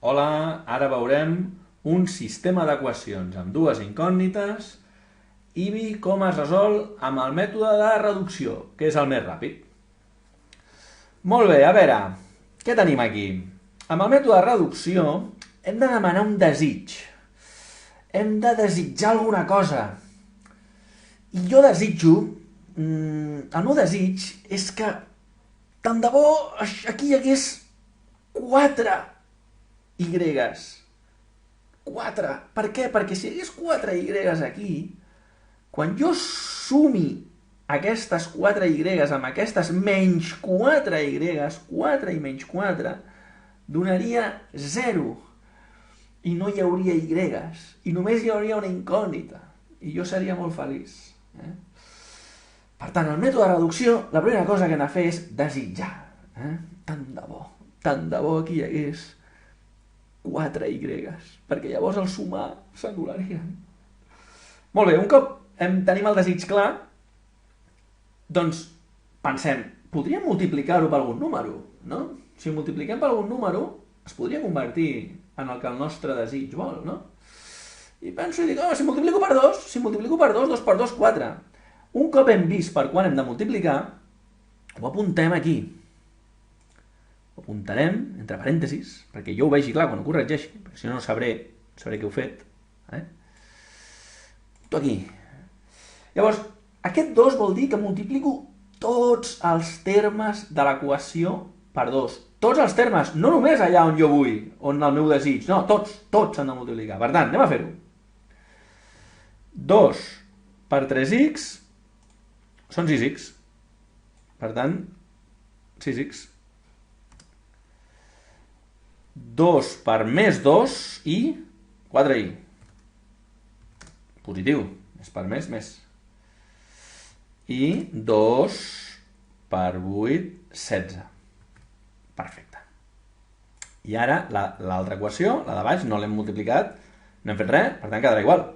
Hola, ara veurem un sistema d'equacions amb dues incògnites i com es resol amb el mètode de reducció, que és el més ràpid. Molt bé, a veure, què tenim aquí? Amb el mètode de reducció hem de demanar un desig. Hem de desitjar alguna cosa. I jo desitjo, el meu desig és que tant de bo aquí hi hagués 4 Y. 4. Per què? Perquè si hi hagués 4 Y aquí, quan jo sumi aquestes 4 Y amb aquestes menys 4 Y, 4 i menys 4, donaria 0. I no hi hauria Y. I només hi hauria una incògnita. I jo seria molt feliç. Per tant, el mètode de reducció, la primera cosa que hem de fer és desitjar. Tant de bo aquí hi hagués 4 Y, perquè llavors el sumar s'anul·larien. Molt bé, un cop tenim el desig clar, doncs pensem, podríem multiplicar-ho per algun número, no? Si ho multipliquem per algun número, es podria convertir en el que el nostre desig vol, no? I penso i dic, si multiplico per 2, 2 per 2, 4. Un cop hem vist per quan hem de multiplicar, ho apuntem aquí. Ho apuntarem, entre parèntesis, perquè jo ho vegi clar quan ho corregeixi, perquè si no, no sabré què heu fet. Tot aquí. Llavors, aquest 2 vol dir que multiplico tots els termes de l'equació per 2. Tots els termes, no només allà on jo vull, on el meu desig, no, tots s'han de multiplicar. Per tant, anem a fer-ho. 2 per 3x són 6x. Per tant, 6x. 2 per més 2 i 4i. Positiu. Més per més. I 2 per 8, 16. Perfecte. I ara l'altra equació, la de baix, no l'hem multiplicat, no hem fet res, per tant quedarà igual.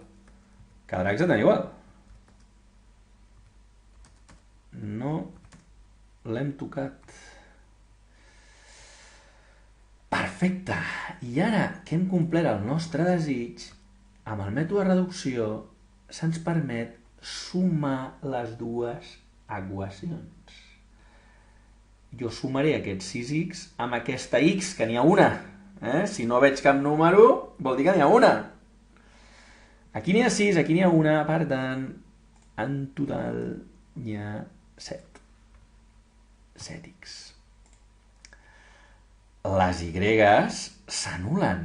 Quedarà exactament igual. No l'hem tocat. Perfecte. I ara que hem complert el nostre desig, amb el mètode de reducció se'ns permet sumar les dues equacions. Jo sumaré aquest 6x amb aquesta x, que n'hi ha una. Si no veig cap número, vol dir que n'hi ha una. Aquí n'hi ha 6, aquí n'hi ha una, per tant, en total n'hi ha 7. 7x. Les Y s'anulen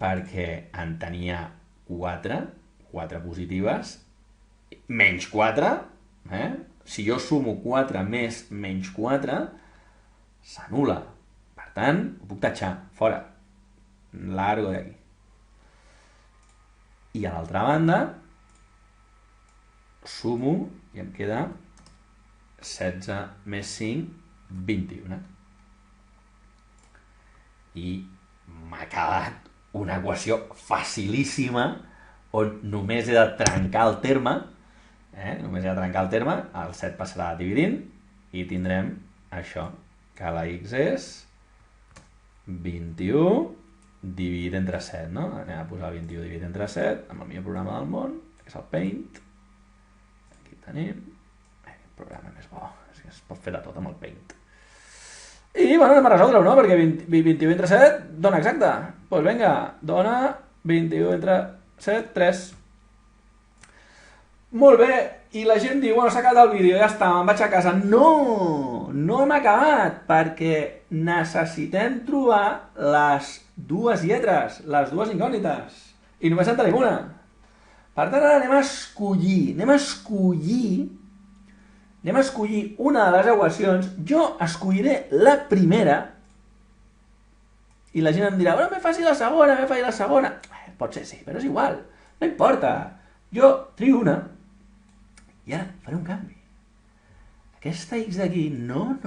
perquè en tenia 4 positives, menys 4, si jo sumo 4 més menys 4, s'anul·la. Per tant, ho puc tatxar, fora. Largo d'aquí. I a l'altra banda, sumo i em queda 16 més 5, 21. I m'ha quedat una equació facilíssima on només he de trencar el terme, el 7 passarà dividint i tindrem això, que la x és 21 dividit entre 7, no? Anem a posar 21 dividit entre 7 amb el millor programa del món, que és el Paint. Aquí tenim el programa més bo, es pot fer de tot amb el Paint. I, bueno, anem a resoldre-ho, no? Perquè 21 entre 7 dona exacte. Doncs vinga, dona 21 entre 7, 3. Molt bé, i la gent diu, bueno, s'ha acabat el vídeo, ja està, me'n vaig a casa. No hem acabat, perquè necessitem trobar les dues lletres, les dues incògnites. I només en tenim una. Per tant, ara anem a escollir una de les equacions. Jo escolliré la primera i la gent em dirà, bueno, me faci la segona. Pot ser sí, però és igual, no importa. Jo trio una i ara faré un canvi. Aquesta x d'aquí, no.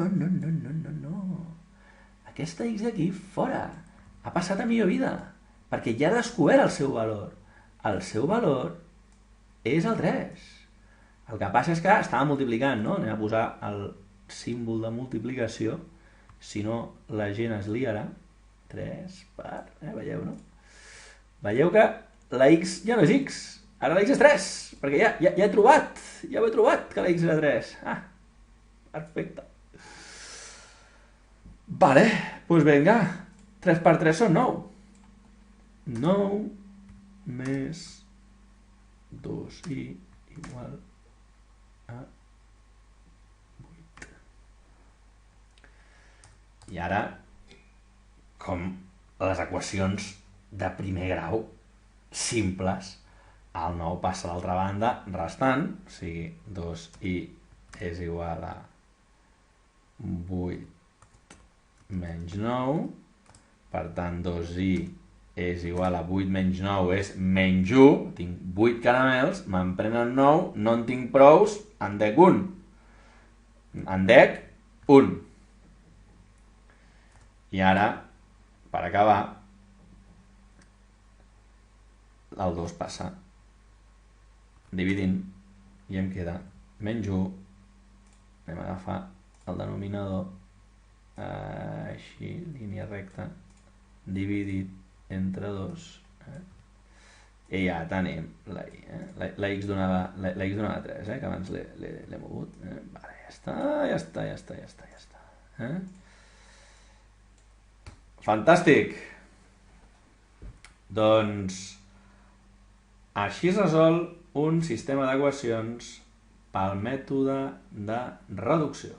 Aquesta x d'aquí, fora. Ha passat a millor vida, perquè ja ha descobert el seu valor. El seu valor és el 3. El que passa és que estava multiplicant, no? Anem a posar el símbol de multiplicació, si no la gent es liarà. 3 per... veieu, no? Veieu que la x ja no és x. Ara la x és 3, perquè ja he trobat. Ja ho he trobat, que la x era 3. Ah, perfecte. Vale, doncs vinga. 3 per 3 són 9. 9 més 2i igual a 8. I ara, com les equacions de primer grau simples, el 9 passa a l'altra banda restant, o sigui, 2i és igual a 8 menys 9, per tant 2i és igual a 8 menys 9 és menys 1, tinc 8 caramels, me'n prenen 9, no en tinc prous, en dec 1. En dec 1. I ara, per acabar, el 2 passa dividint i em queda menys 1. Anem a agafar el denominador, així, línia recta, dividit entre 2. I ja tenim la i. La x donava 3, que abans l'he mogut. Vale, ja està. Fantàstic! Doncs així es resol un sistema d'equacions pel mètode de reducció.